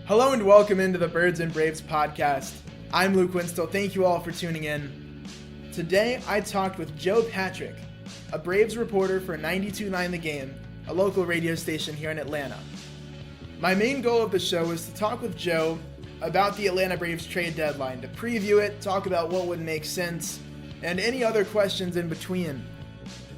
Hello and welcome into the Birds and Braves podcast. I'm Luke Winstel. Thank you all for tuning in. Today I talked with Joe Patrick, a Braves reporter for 92.9 The Game, a local radio station here in Atlanta. My main goal of the show is to talk with Joe about the Atlanta Braves trade deadline, to preview it, talk about what would make sense, and any other questions in between.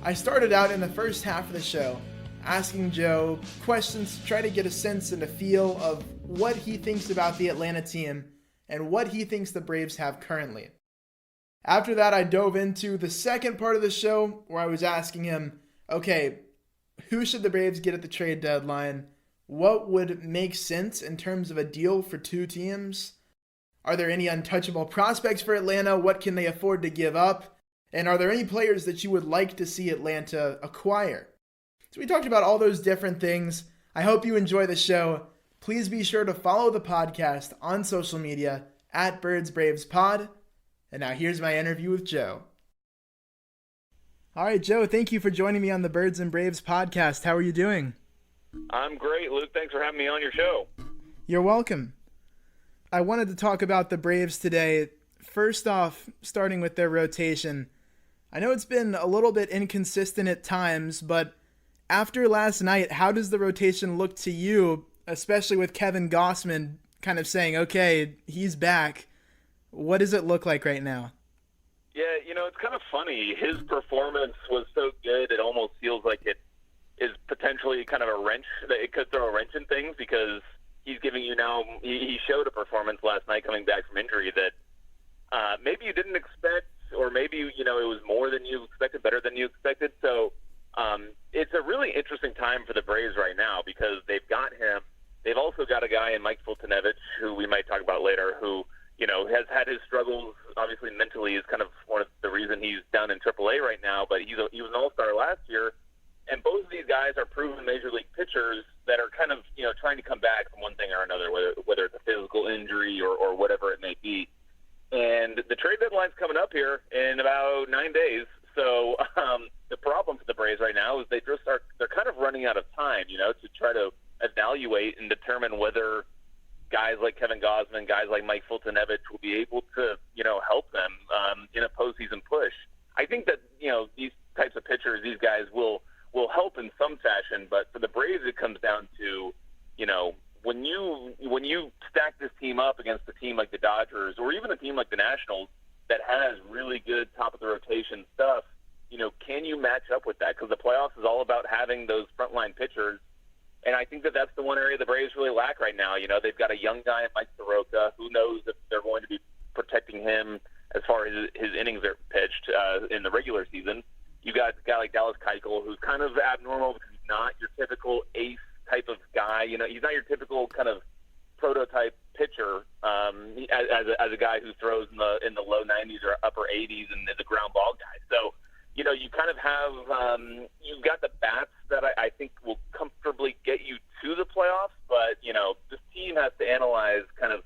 I started out in the first half of the show asking Joe questions to try to get a sense and a feel of what he thinks about the Atlanta team and what he thinks the Braves have currently. After that, I dove into the second part of the show where I was asking him, okay, who should the Braves get at the trade deadline? What would make sense in terms of a deal for two teams? Are there any untouchable prospects for Atlanta? What can they afford to give up? And are there any players that you would like to see Atlanta acquire? So we talked about all those different things. I hope you enjoy the show. Please be sure to follow the podcast on social media at Birds Braves Pod. And now here's my interview with Joe. All right, Joe, thank you for joining me on the Birds and Braves podcast. How are you doing? I'm great, Luke. Thanks for having me on your show. You're welcome. I wanted to talk about the Braves today. First off, starting with their rotation. I know it's been a little bit inconsistent at times, but after last night, how does the rotation look to you, especially with Kevin Gausman kind of saying, okay, he's back? What does it look like right now? Yeah, it's kind of funny. His performance was so good, it almost feels like it is potentially kind of a wrench. It could throw a wrench in things because he's giving you now, he showed a performance last night coming back from injury that maybe you didn't expect, or maybe, it was more than you expected, better than you expected. So it's a really interesting time for the Braves right now because they've got him. They've also got a guy in Mike Foltynewicz, who we might talk about later, who, has had his struggles. Obviously, mentally is kind of one of the reason he's down in AAA right now, but he was an all-star last year. And both of these guys are proven major league pitchers that are kind of, trying to come back from one thing or another, whether it's a physical injury or whatever it may be. And the trade deadline's coming up here in about 9 days. So the problem for the Braves right now is they're kind of running out of time, to try to evaluate and determine whether guys like Kevin Gausman, guys like Mike Foltynewicz will be able to, help them in a postseason push. I think that, these types of pitchers, these guys will help in some fashion, but for the Braves it comes down to, when you stack this team up against a team like the Dodgers or even a team like the Nationals that has really good top of the rotation stuff, can you match up with that? Because the playoffs is all about having those frontline pitchers. And I think that that's the one area the Braves really lack right now. They've got a young guy in Mike Soroka. Who knows if they're going to be protecting him as far as his innings are pitched in the regular season. You got a guy like Dallas Keuchel, who's kind of abnormal because he's not your typical ace type of guy. He's not your typical kind of prototype pitcher as a guy who throws in the low 90s or upper 80s and is a ground ball guy. So, you kind of have you've got the bats that I think will comfortably get you to the playoffs, but, this team has to analyze kind of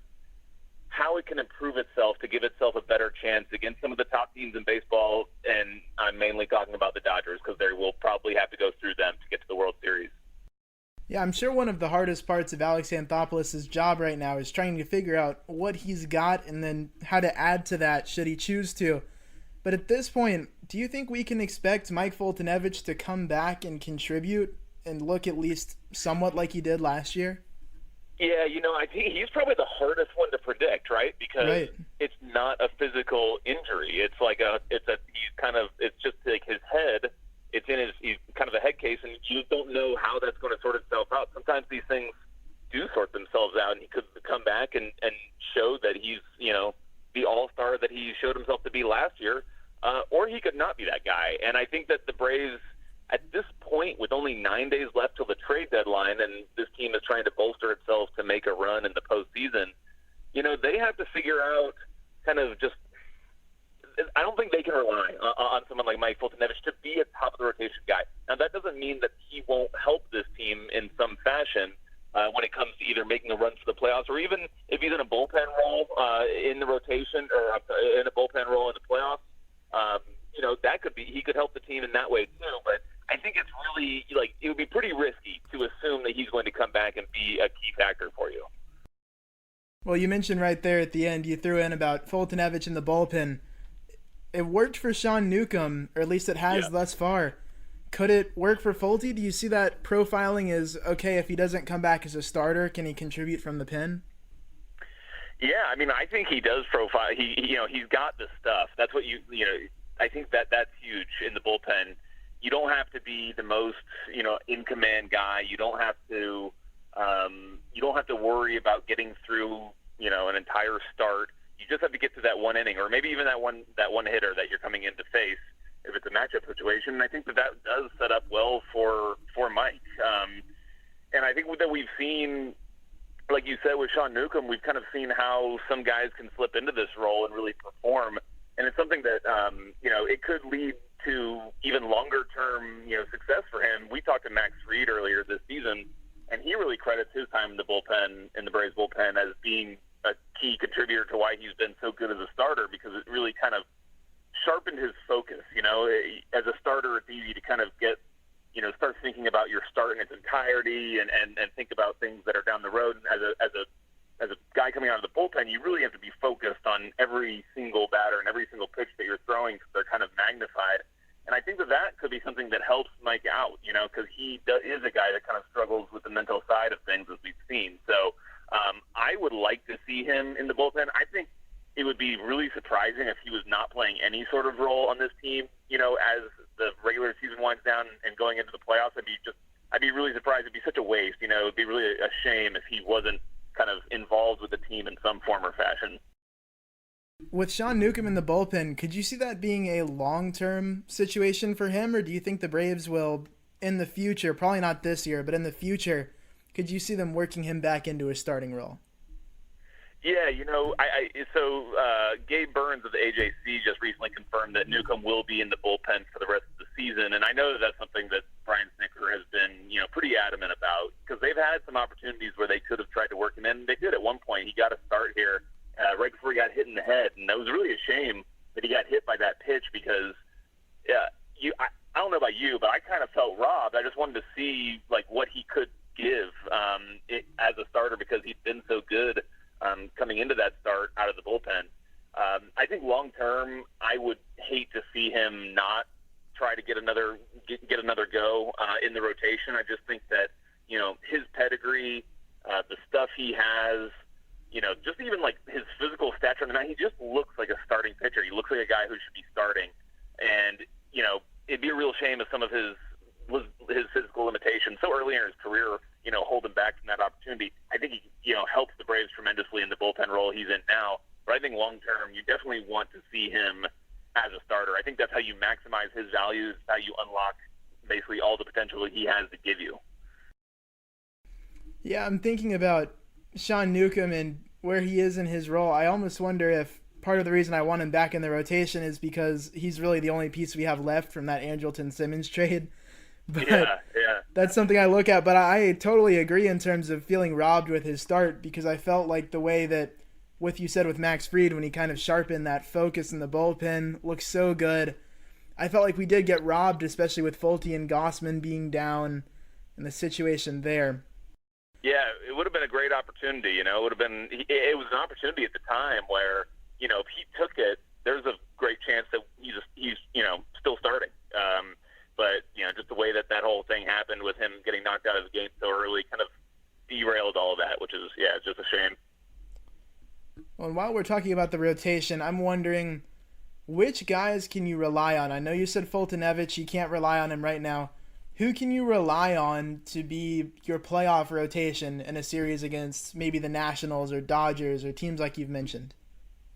how it can improve itself to give itself a better chance against some of the top teams in baseball, and I'm mainly talking about the Dodgers because they will probably have to go through them to get to the World Series. Yeah, I'm sure one of the hardest parts of Alex Anthopoulos' job right now is trying to figure out what he's got and then how to add to that should he choose to. But at this point, do you think we can expect Mike Foltynewicz to come back and contribute and look at least somewhat like he did last year? Yeah, I think he's probably the hardest one to predict, right? Because It's not a physical injury. It's like it's just like his head. He's kind of a head case, and you don't know how that's going to sort itself out. Sometimes these things do sort themselves out, and he could come back and show that he's, the all-star that he showed himself to be last year, or he could not be that guy. And I think that the Braves, at this point, with only 9 days left till the trade deadline, and this team is trying to bolster itself to make a run in the postseason, they have to figure out kind of just – I don't think they can rely on someone like Mike Foltynewicz to be a top-of-the-rotation guy. Now, that doesn't mean that he won't help this team in some fashion when it comes to either making a run for the playoffs or even if he's in a bullpen role in the rotation or in a bullpen role in the playoffs. That could be – he could help the team in that way too. But I think it's really – it would be pretty risky to assume that he's going to come back and be a key factor for you. Well, you mentioned right there at the end, you threw in about Foltynewicz in the bullpen. It worked for Sean Newcombe, or at least it has thus far. Could it work for Folty? Do you see that profiling is okay if he doesn't come back as a starter? Can he contribute from the pen? Yeah, I mean, I think he does profile. He's got the stuff. That's what I think that's huge in the bullpen. You don't have to be the most, in command guy. You don't have to worry about getting through, an entire start. You just have to get to that one inning, or maybe even that one hitter that you're coming in to face if it's a matchup situation. And I think that does set up well for Mike. And I think that we've seen, like you said with Sean Newcombe, we've kind of seen how some guys can slip into this role and really perform. And it's something that, it could lead to even longer term, success for him. We talked to Max Fried earlier this season, and he really credits his time in the bullpen, in the Braves bullpen, as being a key contributor to why he's been so good as a starter, because it really kind of sharpened his focus. As a starter, it's easy to kind of get, start thinking about your start in its entirety and think about things that are down the road. And as a guy coming out of the bullpen, you really have to be focused on every single batter and every single pitch that you're throwing, because they're kind of magnified. And I think that could be something that helps Mike out, because he is a guy that kind of struggles with the mental side of things, as we've seen. So I would like to see him in the bullpen. I think it would be really surprising if he was not playing any sort of role on this team, as the regular season winds down and going into the playoffs. I'd be really surprised. It'd be such a waste. It'd be really a shame if he wasn't kind of involved with the team in some form or fashion. With Sean Newcombe in the bullpen, could you see that being a long-term situation for him, or do you think the Braves will, in the future, probably not this year, but in the future, could you see them working him back into a starting role? Yeah, Gabe Burns of the AJC just recently confirmed that Newcombe will be in the bullpen for the rest of the season, and I know that's something that Brian Snitker has been, pretty adamant about, because they've had some opportunities where they could have tried to work him in. They did at one point. He got a start here right before he got hit in the head, and it was really a shame that he got hit by that pitch, because I don't know about you, but I kind of felt robbed. I just wanted to see what he could give as a starter, because he'd been so good coming into that start out of the bullpen. I think long term, I would hate to see him not try to get another go in the rotation. I just think that his pedigree, the stuff he has, just even his physical stature on the mound, he just looks like a starting pitcher. He looks like a guy who should be starting, and it'd be a real shame if some of his physical limitations so early in his career, hold him back from that opportunity. I think he, helps the Braves tremendously in the bullpen role he's in now. But I think long term, you definitely want to see him as a starter. I think that's how you maximize his values, how you unlock basically all the potential he has to give you. Yeah, I'm thinking about Sean Newcombe and where he is in his role. I almost wonder if part of the reason I want him back in the rotation is because he's really the only piece we have left from that Andrelton Simmons trade. But yeah. That's something I look at. But I totally agree in terms of feeling robbed with his start, because I felt like the way that, you said with Max Fried, when he kind of sharpened that focus in the bullpen, looks so good. I felt like we did get robbed, especially with Folty and Gossman being down and the situation there. Yeah, it would have been a great opportunity. It was an opportunity at the time where, if he took it, there's a great chance that he's still starting. But, just the way that whole thing happened with him getting knocked out of the game so early kind of derailed all of that, which is, it's just a shame. Well, and while we're talking about the rotation, I'm wondering, which guys can you rely on? I know you said Foltynewicz, you can't rely on him right now. Who can you rely on to be your playoff rotation in a series against maybe the Nationals or Dodgers or teams like you've mentioned?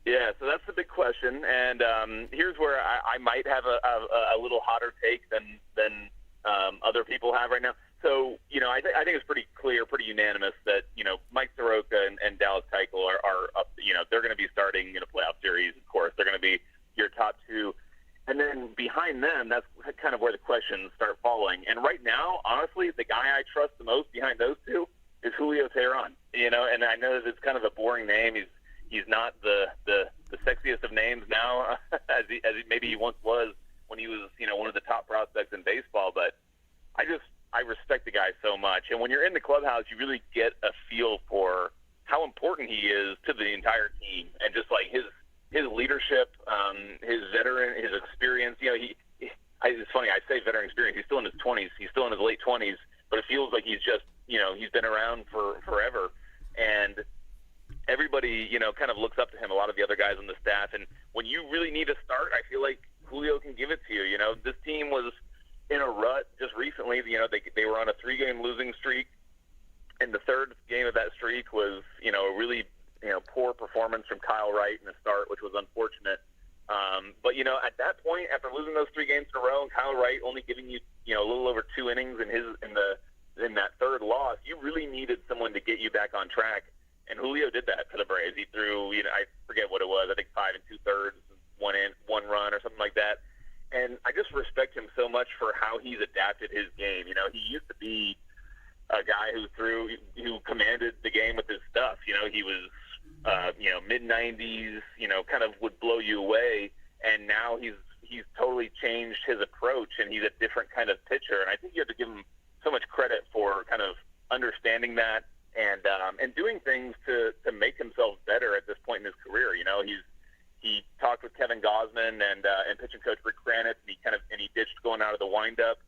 Yeah, so that's the big question, and here's where I might have a little hotter take than other people have right now. So, I think it's pretty clear, pretty unanimous that, Mike Soroka and Dallas Keuchel are up, they're going to be starting in a playoff series, of course. They're going to be your top two. And then behind them, that's kind of where the questions start falling. And right now, honestly, the guy I trust the most behind those two is Julio Teheran. And I know that it's kind of a boring name. He's not the sexiest of names now, as he maybe he once was when he was, one of the top prospects in baseball. But I respect the guy so much. And when you're in the clubhouse, you really get a feel for how important important he is to the entire team, and just like his leadership, his veteran, his experience. It's funny, I say veteran experience. He's still in his 20s. He's still in his late 20s, but it feels like he's just, he's been around for forever. And everybody, kind of looks up to him, a lot of the other guys on the staff. And when you really need a start, I feel like Julio can give it to you. This team was in a rut just recently. They were on a 3-game losing streak. And the third game of that streak was, a really, poor performance from Kyle Wright in the start, which was unfortunate. But at that point, after losing those 3 games in a row, and Kyle Wright only giving you, a little over 2 innings in that third loss, you really needed someone to get you back on track. And Julio did that for the Braves. He threw, I forget what it was, I think 5 2/3, one run or something like that. And I just respect him so much for how he's adapted his game. He used to be a guy who commanded the game with his stuff. He was, mid-90s, kind of would blow you away. And now he's totally changed his approach, and he's a different kind of pitcher. And I think you have to give him so much credit for kind of understanding that and doing things to make himself better at this point in his career. He talked with Kevin Gosman and pitching coach Rick Kranitz, and he ditched going out of the windup,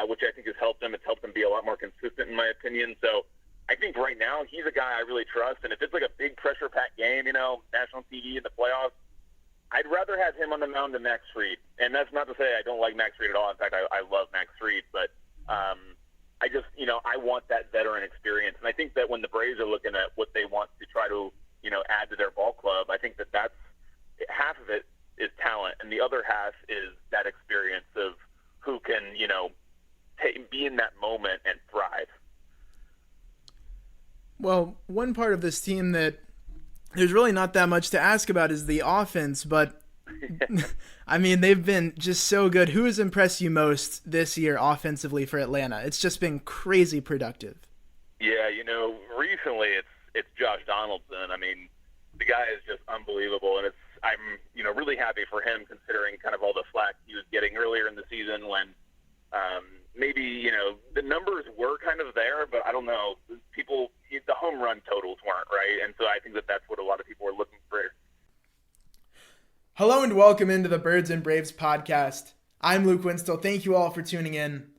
which I think has helped him. It's helped him be a lot more consistent, in my opinion. So I think right now he's a guy I really trust. And if it's like a big pressure-packed game, national TV in the playoffs, I'd rather have him on the mound than Max Fried. And that's not to say I don't like Max Fried at all. In fact, I love Max Fried. But I just, I want that veteran experience. And I think that when the Braves are looking at what they want to try to, add to their ball club, I think that's half of it is talent, and the other half is that experience of who can, be in that moment and thrive. Well, one part of this team that there's really not that much to ask about is the offense, but I mean, they've been just so good. Who has impressed you most this year offensively for Atlanta? It's just been crazy productive. Yeah, recently it's Josh Donaldson. I mean, the guy is just unbelievable, and I'm really happy for him considering kind of all the flack he was getting earlier in the season when maybe the numbers were kind of there, but I don't know, the home run totals weren't right, and so I think that's what a lot of people were looking for. Hello and welcome into the Birds and Braves podcast. I'm Luke Winstel. Thank you all for tuning in.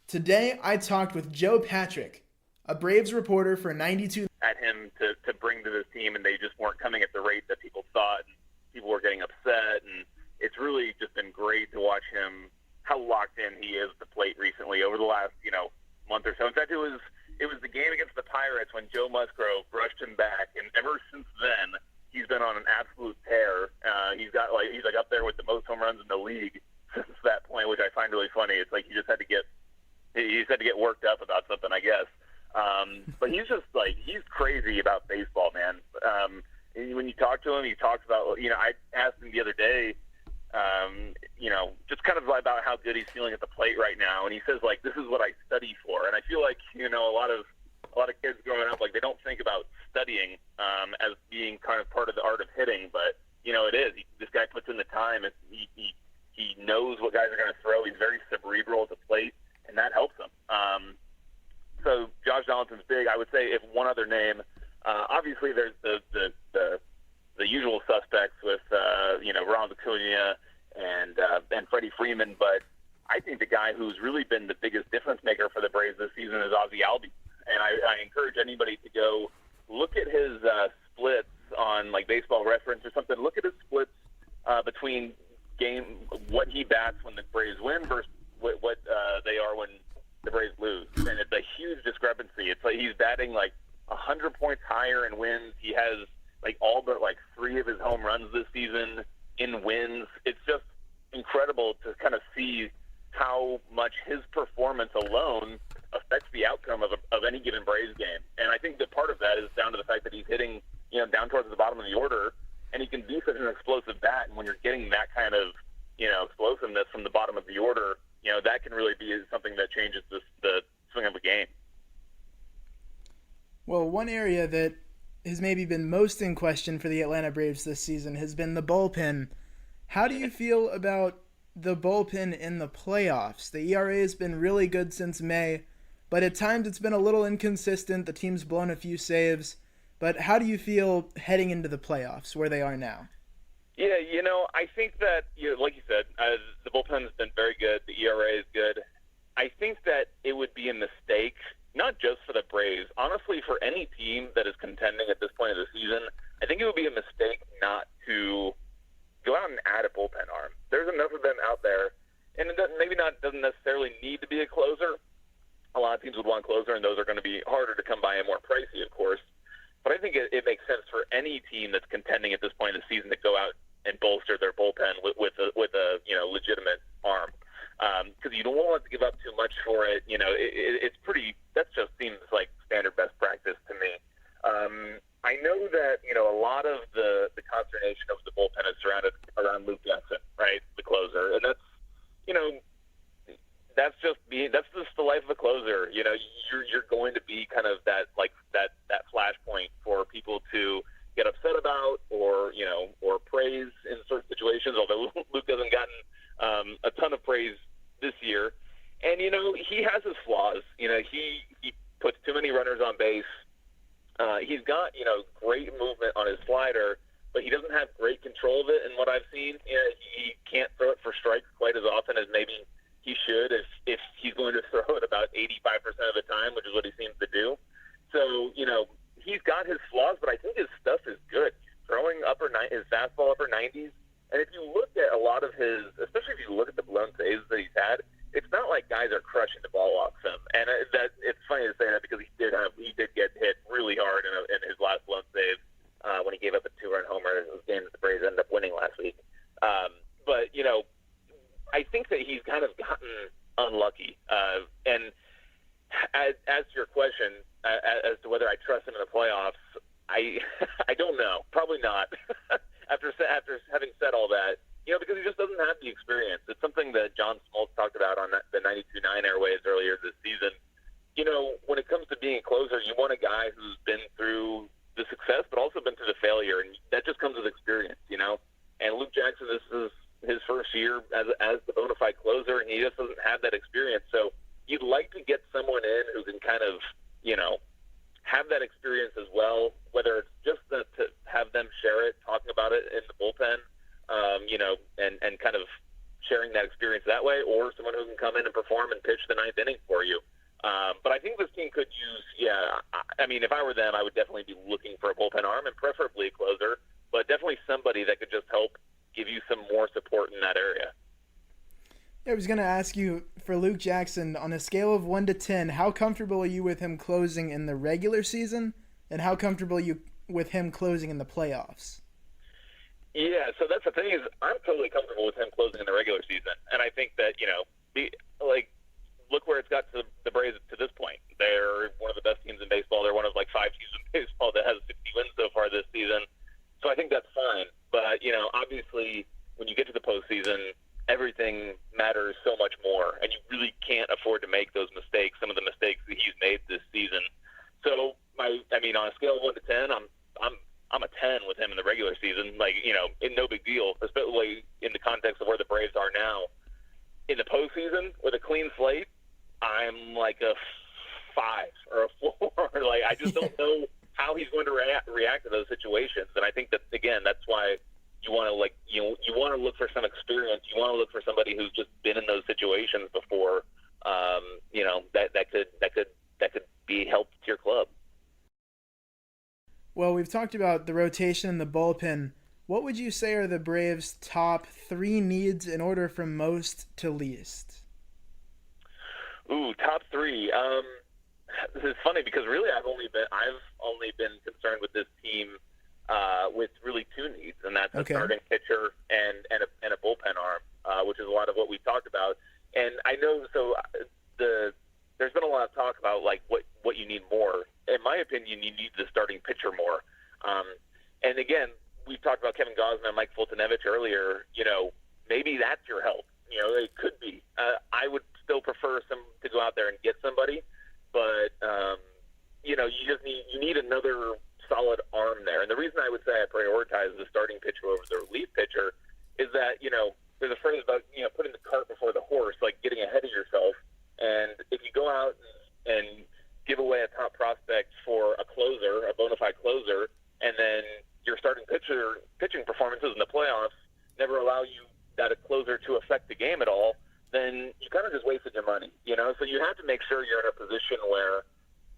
Today I talked with Joe Patrick, a Braves reporter for 92. At him to bring to this team, and they just weren't coming at the rate that people thought, and people were getting upset, and it's really just been great to watch him, how locked in he is at the plate recently over the last, month or so. In fact, it was the game against the Pirates when Joe Musgrove brushed him back, and ever since then, he's been on an absolute tear. He's up there with the most home runs in the league since that point, which I find really funny. It's like he just had to get worked up about something, I guess. But he's just he's crazy about baseball, man. When you talk to him, he talks about, I asked him the other day, just kind of about how good he's feeling at the plate right now. And he says, this is what I study for. And I feel like, a lot of kids growing up, they don't think about studying as being kind of part of the art of hitting, but it is. This guy puts in the time, and he knows what guys are going to throw. He's very cerebral at the plate, and that helps him. So Josh Donaldson's big. I would say if one other name, obviously there's the usual suspects with Ronald Acuna and Freddie Freeman, but I think the guy who's really been the biggest difference maker for the Braves this season is Ozzie Albies. And I encourage anybody to go look at his splits on Baseball Reference or something. Look at his splits between what he bats when the Braves win versus what they are when the Braves lose. And it's a huge discrepancy. It's he's batting 100 points higher in wins. He has all but 3 of his home runs this season in wins. It's just incredible to kind of see how much his performance alone affects the outcome of any given Braves game. And I think that part of that is down to the fact that he's hitting, down towards the bottom of the order, and he can do such an explosive bat. And when you're getting that kind of, explosiveness from the bottom of the order, that can really be something that changes the swing of a game. Well, one area that has maybe been most in question for the Atlanta Braves this season has been the bullpen. How do you feel about the bullpen in the playoffs? The ERA has been really good since May, but at times it's been a little inconsistent. The team's blown a few saves. But how do you feel heading into the playoffs, where they are now? Yeah, I think that, like you said, the bullpen has been very good. The ERA is good. I think that it would be a mistake, not just for the Braves, honestly, for any team that is contending at this point of the season. I think it would be a mistake not to go out and add a bullpen arm. There's enough of them out there, and it doesn't necessarily need to be a closer. A lot of teams would want a closer, and those are going to be harder to come by and more pricey, of course. But I think it makes sense for any team that's contending at this point in the season to go out and bolster their bullpen with a legitimate arm, because you don't want to give up too much for it. It's pretty. That just seems like standard best practice to me. I know that a lot of the consternation of the bullpen is surrounded around Luke Jackson, right, the closer, and that's just the life of a closer. You're going to be kind of that flashpoint for people to get upset about or praise in certain situations, although Luke hasn't gotten a ton of praise this year. And, he has his flaws. He puts too many runners on base. He's got, great movement on his slider, but he doesn't have great control of it in what I've seen. He can't throw it for strikes quite as often as maybe he should if he's going to throw it about 85% of the time, which is what he seems to do. So, he's got his flaws, but I think his stuff is good. Throwing his fastball upper 90s. And if you look at a lot of his, especially if you look at the blown saves that he's had, it's not like guys are crushing the ball off him. And it's funny to say that because he did get hit really hard in his last blown save when he gave up a 2-run homer. It was a game that the Braves ended up winning last week. But I think that he's kind of gotten unlucky. And as to your question, as to whether I trust him in the playoffs, I don't know. Probably not. after having said all that, because he just doesn't have the experience. It's something that John Smoltz talked about on the 92.9 airwaves earlier this season. When it comes to being a closer, you want a guy who's been through the success, but also been through the failure, and that just comes with experience, And Luke Jackson, this is his first year as the bona fide closer, and he just doesn't have that experience. So you'd like to get someone in who can kind of, have that experience as well, whether it's just to have them share it, talking about it in the bullpen, and kind of sharing that experience that way, or someone who can come in and perform and pitch the ninth inning for you. But I think this team could use, if I were them, I would definitely be looking for a bullpen arm and preferably a closer, but definitely somebody that could just help give you some more support in that area. I was going to ask you, for Luke Jackson, on a scale of 1 to 10, how comfortable are you with him closing in the regular season, and how comfortable are you with him closing in the playoffs? Yeah, so that's the thing is I'm totally comfortable with him closing in the regular season, and I think that, look where it's got to the Braves to this point. They're one of the best teams in baseball. They're one of 5 teams in baseball that has 60 wins so far this season. So I think that's fine. But, obviously when you get to the postseason, everything matters so much more, and you really can't afford to make those mistakes, some of the mistakes that he's made this season. So, on a scale of 1 to 10, I'm a 10 with him in the regular season. No big deal, especially in the context of where the Braves are now. In the postseason, with a clean slate, I'm like a 5 or a 4. I just don't know how he's going to react to those situations. And I think that, again, that's why you want to you want to look for some experience. You want to look for somebody who's just been in those situations before. That could be help to your club. Well, we've talked about the rotation and the bullpen. What would you say are the Braves' top 3 needs in order from most to least? Ooh, top 3. This is funny because really I've only been concerned with this team with really 2 needs, and that's a starting pitcher and a bullpen arm, which is a lot of what we talked about. And I know there's been a lot of talk about what you need more. In my opinion, you need the starting pitcher more. And again, we've talked about Kevin Gausman and Mike Foltynewicz earlier. Maybe that's your help. It could be. I would still prefer to go out there and get somebody, but you need another solid arm there. And the reason I would say I prioritize the starting pitcher over the relief pitcher is that there's a phrase about putting the cart before the horse, like getting ahead of yourself. And if you go out and give away a top prospect for a closer, a bona fide closer, your money. So you have to make sure you're in a position where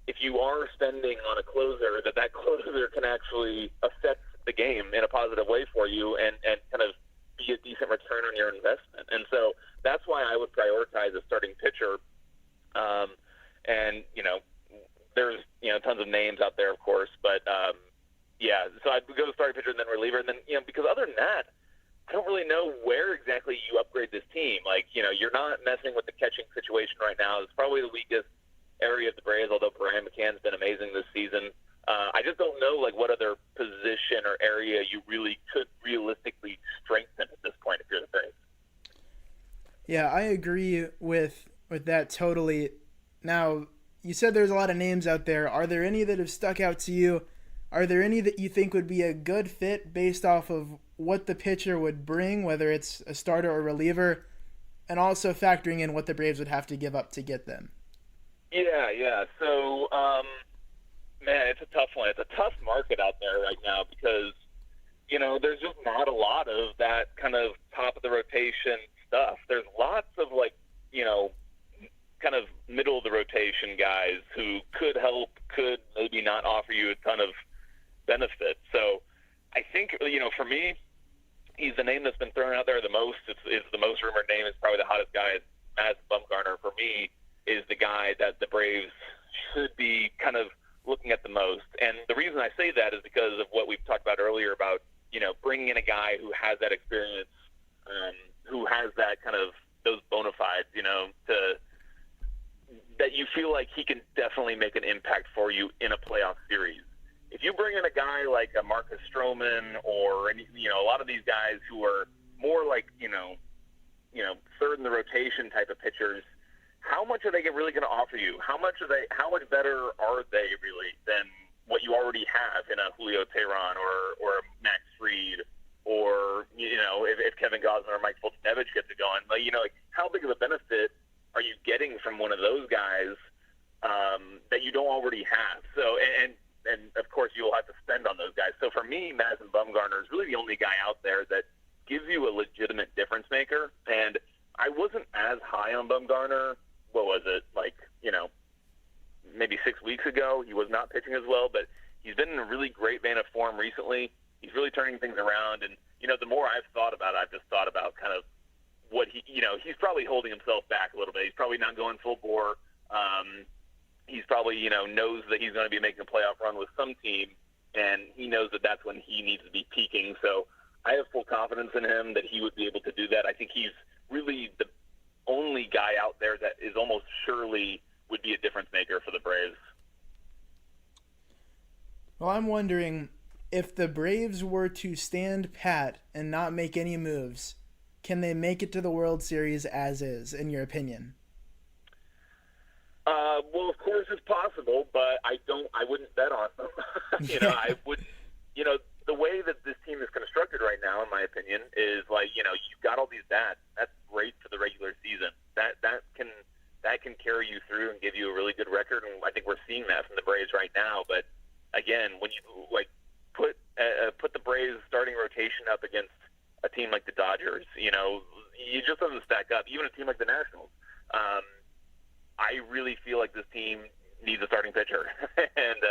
if you are spending on a closer, that closer can actually affect the game in a positive way for you and kind of be a decent return on your investment. And so that's why I would prioritize a starting pitcher. And there's tons of names out there, of course, but so I'd go starting pitcher and then reliever, and then because other than that, I don't really know where exactly you upgrade this team. Like you're not messing with the catching situation right now. It's probably the weakest area of the Braves, although Brian McCann's been amazing this season. I just don't know what other position or area you really could realistically strengthen at this point if you're the Braves. Yeah, I agree with that totally. Now, you said there's a lot of names out there. Are there any that have stuck out to you? Are there any that you think would be a good fit based off of what the pitcher would bring, whether it's a starter or reliever, and also factoring in what the Braves would have to give up to get them? Yeah. So, man, it's a tough one. It's a tough market out there right now because, there's just not a lot of that kind of top of the rotation stuff. There's lots of kind of middle of the rotation guys who could help, could maybe not offer you a ton of benefit. So I think, for me, he's the name that's been thrown out there the most. It's the most rumored name. It's probably the hottest guy. Madison Bumgarner, for me, is the guy that the Braves should be kind of looking at the most. And the reason I say that is because of what we've talked about earlier about, bringing in a guy who has that experience, who has that kind of those bona fides, that you feel like he can definitely make an impact for you in a playoff series. If you bring in a guy like a Marcus Stroman or a lot of these guys who are more like third in the rotation type of pitchers, how much are they really going to offer you? How much better are they really than what you already have in a Julio Teheran or a Max Fried or if Kevin Gosman or Mike Foltynewicz gets it going? How big of a benefit are you getting from one of those guys that you don't already have? So and of course you'll have to spend on those guys. So for me, Madison Bumgarner is really the only guy out there that gives you a legitimate difference maker. And I wasn't as high on Bumgarner. What was it, maybe 6 weeks ago? He was not pitching as well, but he's been in a really great vein of form recently. He's really turning things around. And, the more I've thought about it, I've just thought about kind of what he's probably holding himself back a little bit. He's probably not going full bore. He's probably, knows that he's going to be making a playoff run with some team, and he knows that that's when he needs to be peaking. So I have full confidence in him that he would be able to do that. I think he's really the only guy out there that is almost surely would be a difference maker for the Braves. Well, I'm wondering if the Braves were to stand pat and not make any moves, can they make it to the World Series as is, in your opinion? Well, of course it's possible, but I wouldn't bet on them. I would, the way that this team is constructed right now, in my opinion, is you've got all these bats. That's great for the regular season. That can carry you through and give you a really good record, and I think we're seeing that from the Braves right now. But again, when you put the Braves starting rotation up against a team like the Dodgers, it just doesn't stack up. Even a team like the Nationals. I really feel like this team needs a starting pitcher, and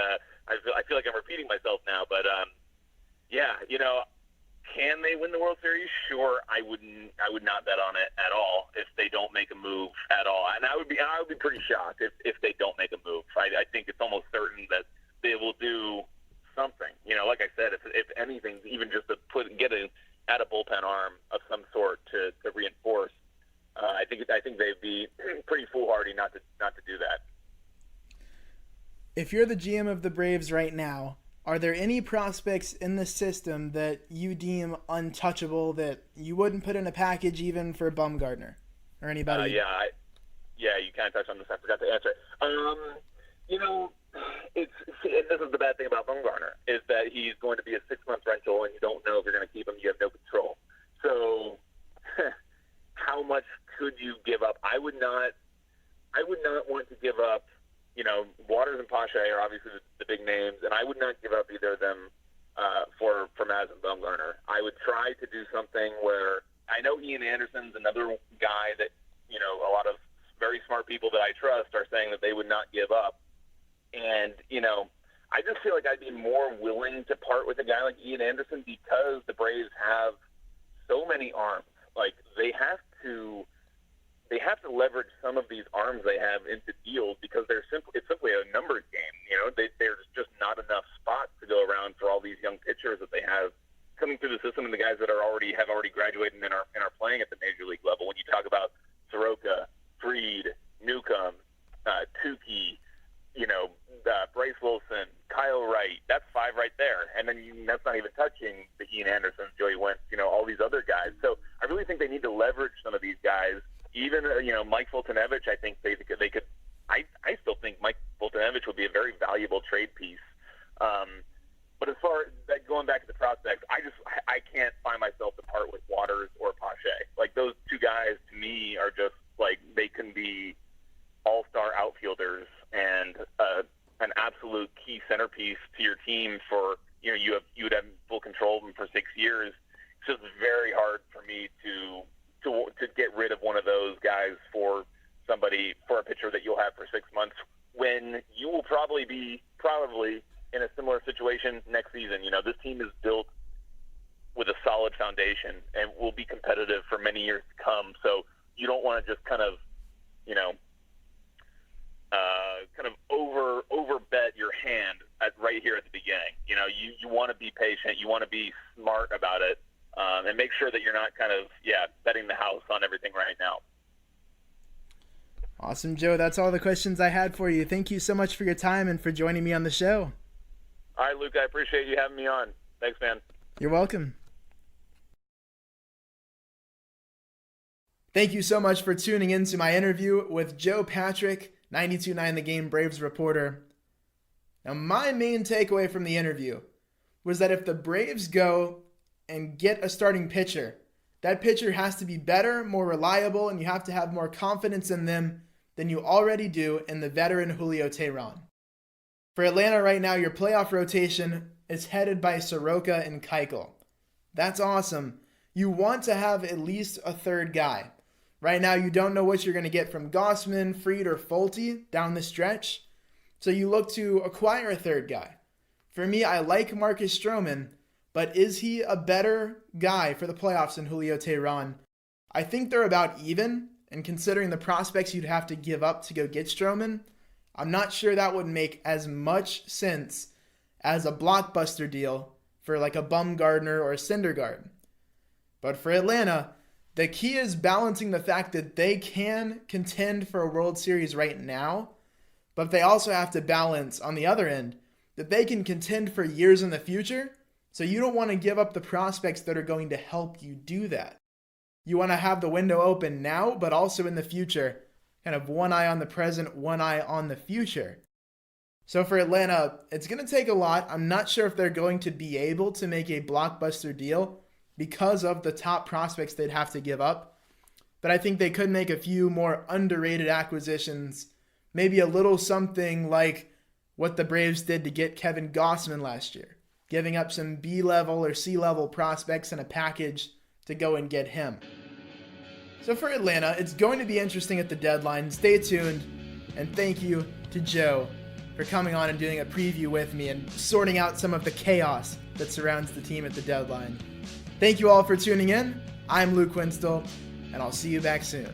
I feel like I'm repeating myself now. But can they win the World Series? Sure, I would not bet on it at all if they don't make a move at all, and I would be pretty shocked if they don't make a move. I think it's almost certain that they will do something. Like I said, if anything, even just to add a bullpen arm of some sort to reinforce. I think they'd be pretty foolhardy not to do that. If you're the GM of the Braves right now, are there any prospects in the system that you deem untouchable that you wouldn't put in a package even for Bumgarner or anybody? You kind of touched on this. I forgot to answer it. This is the bad thing about Bumgarner is that he's going to be a 6-month rental, and you don't know if you're going to keep him. You have no control. So, how much could you give up? I would not want to give up. Waters and Pache are obviously the big names, and I would not give up either of them for Madison Bumgarner. I would try to do something where I know Ian Anderson's another guy that a lot of very smart people that I trust are saying that they would not give up. And, I just feel like I'd be more willing to part with a guy like Ian Anderson because the Braves have so many arms. Like, they have to leverage some of these arms they have into deals because it's simply a numbers game. There's just not enough spots to go around for all these young pitchers that they have coming through the system and the guys that have already graduated and are playing at the major league level. When you talk about Soroka, Fried, Newcombe, Tukey, Bryce Wilson, Kyle Wright, that's 5 right there. And then that's not even touching the Ian Andersons, Joey Wentz, all these other guys. So I really think they need to leverage some of these guys. Even, Mike Foltynewicz, I think they could. I still think Mike Foltynewicz would be a very valuable trade piece. But as far as going back to the prospects, I can't find myself to part with Waters or Pache. Like, those two guys to me are just like, they can be all-star outfielders and an absolute key centerpiece to your team for, you would have full control of them for 6 years. It's just very hard for me to get rid of one of those guys for a pitcher that you'll have for 6 months when you will probably be in a similar situation next season. This team is built with a solid foundation and will be competitive for many years to come. So you don't want to just kind of over bet your hand right here at the beginning. You want to be patient. You want to be smart about it. And make sure that you're not betting the house on everything right now. Awesome, Joe. That's all the questions I had for you. Thank you so much for your time and for joining me on the show. All right, Luke, I appreciate you having me on. Thanks, man. You're welcome. Thank you so much for tuning in to my interview with Joe Patrick, 92.9 The Game Braves reporter. Now, my main takeaway from the interview was that if the Braves go and get a starting pitcher, that pitcher has to be better, more reliable, and you have to have more confidence in them than you already do in the veteran Julio Teheran. For Atlanta right now, your playoff rotation is headed by Soroka and Keuchel. That's awesome. You want to have at least a third guy. Right now, you don't know what you're going to get from Gausman, Fried, or Folty down the stretch, so you look to acquire a third guy. For me, I like Marcus Stroman, but is he a better guy for the playoffs than Julio Teheran? I think they're about even, and considering the prospects you'd have to give up to go get Stroman, I'm not sure that would make as much sense as a blockbuster deal for like a Bumgarner or a Syndergaard. But for Atlanta, the key is balancing the fact that they can contend for a World Series right now, but they also have to balance on the other end that they can contend for years in the future. So you don't want to give up the prospects that are going to help you do that. You want to have the window open now, but also in the future. Kind of one eye on the present, one eye on the future. So for Atlanta, it's going to take a lot. I'm not sure if they're going to be able to make a blockbuster deal because of the top prospects they'd have to give up. But I think they could make a few more underrated acquisitions. Maybe a little something like what the Braves did to get Kevin Gausman last year, giving up some B-level or C-level prospects in a package to go and get him. So for Atlanta, it's going to be interesting at the deadline. Stay tuned, and thank you to Joe for coming on and doing a preview with me and sorting out some of the chaos that surrounds the team at the deadline. Thank you all for tuning in. I'm Luke Winstel, and I'll see you back soon.